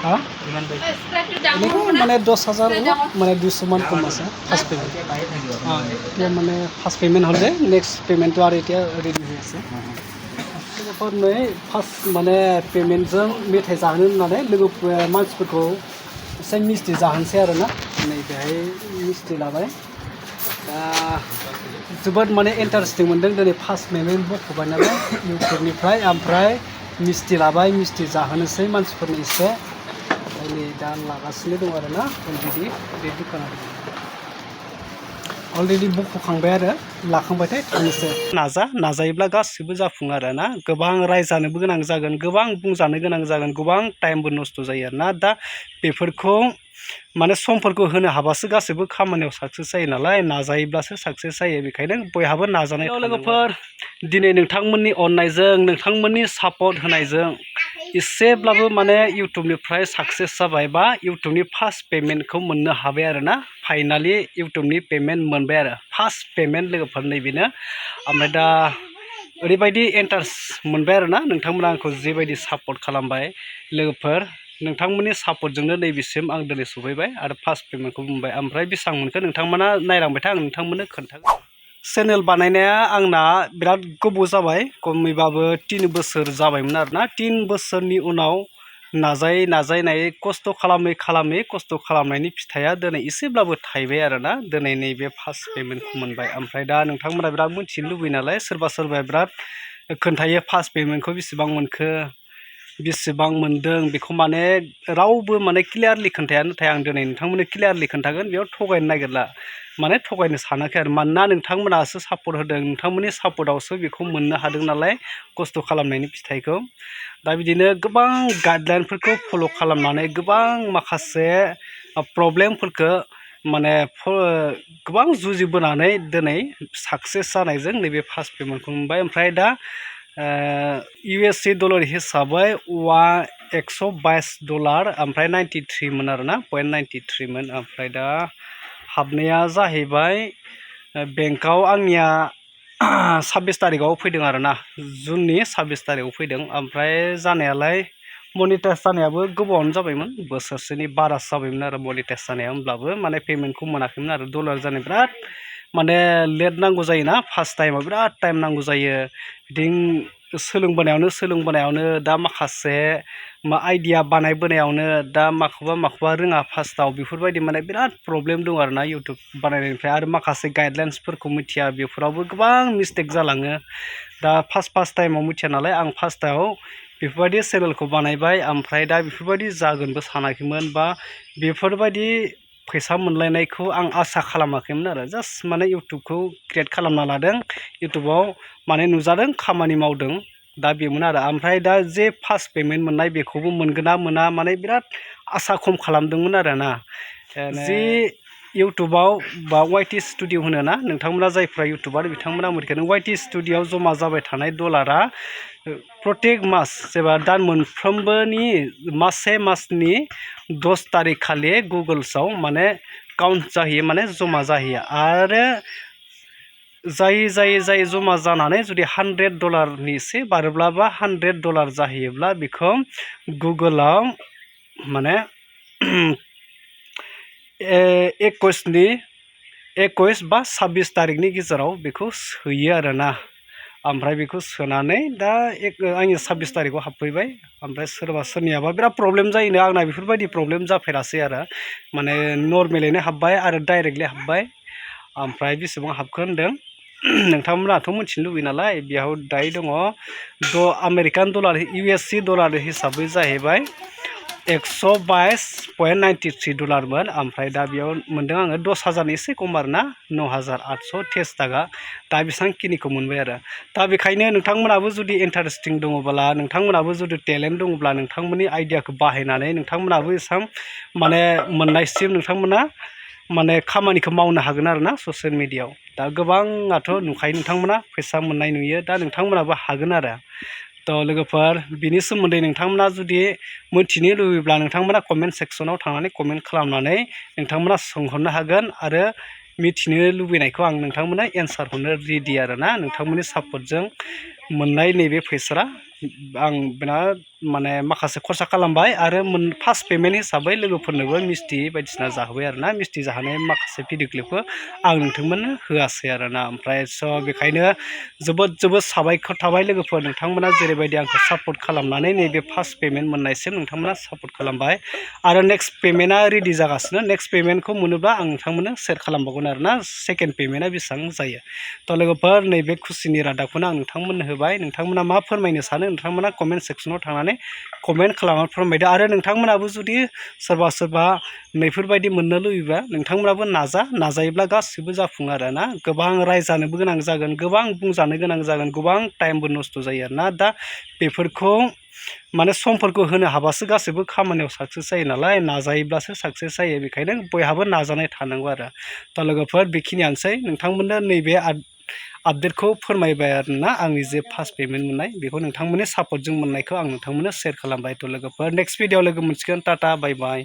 हाँ मैंने 10,000 मैंने 200 मान कम আছে ফার্স্ট পেমেন্ট এতিয়া মানে ফার্স্ট পেমেন্ট হলে নেক্সট পেমেন্টটো আৰু এতিয়া রেডি হৈ আছে लोगोफोरनो फार्स्ट माने पेमेन्टजों मेथाइ जाहोनो होननानै मानसिफोरखौ एसे मिस्टि जाहोनोसै आरोना नै बेहाय मिस्टि लाबाय जोबोद माने इन्टारेस्टिं मोनदों दिनै फार्स्ट पेमेन्ट बख'बाय नालाय इउटुबनिफ्राय ओमफ्राय मिस्टि लाबाय मिस्टि जाहोनोसै मानसिफोरनो एसे नै दा लागासिनो दं आरोना अलरेडि बे दुकानाव अलरेडि बख'खांबाय आरो लाखांबायथाय थांनोसै नाजायोब्ला गासिबो जाफुङो आरोना गोबां रायजानोबो गोनां जागोन गोबां बुंजानो गोनां जागोन गोबां टाइमबो नस्थ' जायो आरोना दा बेफोरखौ माने समफोरखौ होनो हाबासो गासिबो खामानियाव साक्सेस जायो नालाय नाजायोब्लासो साक्सेस जायो बेखायनो बयहाबो नाजानाय लोगोफोर दिनै नोंथांमोननि अननायजों नोंथांमोननि सापर्ट होनायजों एसेब्लाबो माने इउटुबनिफ्राय साक्सेस जाबाय बा इउटुबनि फार्स्ट पेमेन्टखौ मोननो हाबाय आरोना फाइनालि इउटुबनि पेमेन्ट मोनबाय आरो फार्स्ट पेमेन्ट लोगोफोर नैबेनो ओमफ्राय दा ओरैबायदि इन्टारेस्ट मोनबाय आरोना नोंथांमोना आंखौ जेबायदि सापर्ट खालामबाय लोगोफोर नोंथांमोननि सापर्टजोंनो नैबेसिम आं दिनै सफैबाय आरो फार्स्ट पेमेन्टखौ मोनबाय ओमफ्राय बेसेबां मोनखो नोंथांमोना नायलांबाय था आं नोंथांमोननो खोन्थागोन चेनेल बानायनाया आंना बिराद गोबाव जाबाय खमैबाबो 3 बोसोर जाबायमोन आरोना 3 बोसोरनि उनाव नाजायै खस्थ' खालामै खस्थ' खालामनायनि फिथाइया दिनै एसेब्लाबो थाइबाय आरोना दिनै नैबे फार्स्ट पेमेन्टखौ मोनबाय ओमफ्राय दा नोंथांमोना बिराद मिथिनो लुबैयो नालाय सोरबा बिराद खोन्थायो फार्स्ट पेमेन्टखौ बेसेबां मोनखो बेसेबां मोनदों बेखौ माने रावबो माने क्लियारलि खोन्थाया नाथाय आं दिनै नोंथांमोननो क्लियारलि खोन्थागोन बेयाव थगायनो नागिरला माने थगायनो सानाखै आरो मानोना नोंथांमोनासो सापर्ट होदों नोंथांमोननि सापर्टआवसो बेखौ मोननो हादों नालाय खस्थ' खालामनायनि फिथाइखौ दा बिदिनो गोबां गाइडलाइनफोरखौ फल' खालामनानै गोबां माखासे प्रब्लेमफोरखौ माने गोबां जुजिबोनानै दिनै साक्सेस जानायजों नैबे फार्स्ट पेमेन्टखौ मोनबाय ओमफ्राय दा USA डलार हिसाबै $122 ओमफ्राय 93 मोन आरोना 0.93 मोन ओमफ्राय दा हाबनाया जाहैबाय बेंकआव आंनिया 26 तारिखआव फैदों आरोना जुननि 26 तारिखआव फैदों ओमफ्राय जानायालाय मनिटाइज जानायाबो गोबावानो जाबायमोन बोसोरसेनि बारासो जाबायमोन आरो मनिटाइज जानाया होमब्लाबो माने पेमेन्टखौ मोनाखैमोन आरो डलार जानो बिराद माने लेट नांगौ जायोना फार्स्ट टाइमाव बिराद टाइम नांगौ जायो बिदिनो सोलोंबोनायावनो दा माखासे आइडिया बानायबोनायावनो दा माखौबा रोङा फार्स्टआव बेफोरबायदि माने बिराद प्रब्लेम दं आरोना इउटुब बानायनायनिफ्राय आरो माखासे गाइडलाइन्सफोरखौ मिथिया बेफोरावबो गोबां मिस्टेक जालाङो दा फार्स्ट टाइमाव मिथिया नालाय आं फार्स्टआव बेफोरबायदि चेनेलखौ बानायबाय ओमफ्राय दा बेफोरबायदि जागोनबो सानाखैमोन बा बेफोरबायदि फैसा मोनलायनायखौ आं आसा खालामाखैमोन आरो जास्ट माने इउटुबखौ क्रिएट खालामना लादों इउटुबाव माने नुजादों खामानि मावदों दा बेमोन आरो ओमफ्राय दा जे फार्स्ट पेमेन्ट मोननाय बेखौबो मोनगोन ना मोना माने बिराद आसा खम खालामदोंमोन आरोना जे इउटुबाव बा YT स्टुडिअ होनो ना नोंथांमोना जायफ्रा इउटुबार बिथांमोना मिथिगोन YT स्टुडिअआव जमा जाबाय थानाय डलारा प्रत्येक मास जेनेबा दान मोनफ्रोमबोनि मासनि 10 तारिख खालि गुगोल्सआव माने काउन्ट जाहैयो माने जमा जाहैयो आरो जाय जमा जानानै जुदि $100 एसे बारोब्ला बा $100 जाहैयोब्ला बेखौ गुगोलाव माने 21 बा 26 तारिखनि गेजेराव बेखौ सोयो आरोना ओमफ्राय बेखौ सोनानै दा आंनि 26 तारिखआव हाबफैबाय ओमफ्राय सोरनियाबा बिराद प्रब्लेम जायोनो आंना बेफोरबायदि प्रब्लेम जाफेरासै आरो माने नर्मेलैनो हाबबाय आरो डाइरेक्टलि हाबबाय ओमफ्राय बेसेबां हाबखो होनदों नोंथांमोनाथ' मिथिनो लुबैयो नालाय बेयाव दायो दङ आमेरिकान डलार USA डलार हिसाबै जाहैबाय $122.93 मोन ओमफ्राय दा बेयाव मोनदों आङो 10,000 एसे खम आरोना 9,823 थाखा दा बेसेबांखिनिखौ मोनबाय आरो दा बेखायनो नोंथांमोनाबो जुदि इन्टारेस्टिं दङब्ला नोंथांमोनाबो जुदि टेलेन्ट दङब्ला नोंथांमोननि आइडियाखौ बाहायनानै नोंथांमोनाबो एसेबां माने मोननायसिम नोंथांमोना माने खामानिखौ मावनो हागोन आरोना ससियेल मिडियायाव दा गोबाङाथ' नुखायो नोंथांमोना फैसा मोननाय नुयो दा नोंथांमोनाबो हागोन आरो थ' लोगोफोर बिनि सोमोन्दै नोंथांमोना जुदि मिथिनो लुबैब्ला नोंथांमोना कमेन्ट सेक्सनाव थांनानै कमेन्ट खालामनानै नोंथांमोना सोंहरनो हागोन आरो मिथिनो लुबैनायखौ आं नोंथांमोना एन्सार हरनो रेडि आरोना नोंथांमोननि सापर्टजों मोननाय नैबे फैसा आं बिराद माने माखासे खरसा खालामबाय आरो फार्स्ट पेमेन्ट हिसाबै लोगोफोरनोबो मिस्टि बायदिसिना जाहोबाय आरोना मिस्टि जाहोनाय माखासे भिडिअ क्लिपखौ आं नोंथांमोननो होआसै आरोना ओमफ्राय स' बेखायनो जोबोद साबायखर थाबाय लोगोफोर नोंथांमोना जेरैबायदि आंखौ सापर्ट खालामनानै नैबे फार्स्ट पेमेन्ट मोननायसिम नोंथांमोना सापर्ट खालामबाय आरो नेक्स्ट पेमेन्टआ रेडि जागासिनो नेक्स्ट पेमेन्टखौ मोनोब्ला आं नोंथांमोननो सेयार खालामबावगोन आरोना सेकेन्ड पेमेन्टआ बेसेबां जायो थ' लोगोफोर नैबे खुसिनि रादाबखौनो आं नोंथांमोननो होबाय नोंथांमोना मा फोरमायनो सानो नोंथांमोना कमेन्ट सेक्सनाव थांनानै कमेन्ट खालामनानै फोरमायदो आरो नोंथांमोनाबो जुदि सोरबा नैफोरबायदि मोननो लुबैबा नोंथांमोनाबो नाजायोब्ला गासिबो जाफुङो आरोना गोबां रायजानोबो गोनां जागोन गोबां बुंजानो गोनां जागोन गोबां टाइमबो नस्थ' जायो आरोना दा बेफोरखौ माने समफोरखौ होनो हाबासो गासैबो खामानियाव साक्सेस जायो नालाय नाजायोब्लासो साक्सेस जायो बेखायनो बयहाबो नाजानाय थानांगौ आरो दा लोगोफोर बेखिनियानोसै नोंथांमोननो नैबे आपडेटखौ फोरमायबाय आरोना आंनि जे फार्स्ट पेमेन्ट मोननाय बेखौ नोंथांमोननि सापर्टजों मोननायखौ आं नोंथांमोननो शेयार खालामबाय थ' लोगोफोर नेक्स्ट भिडिअ लोगो मोनसिगोन टाटा बाय बाय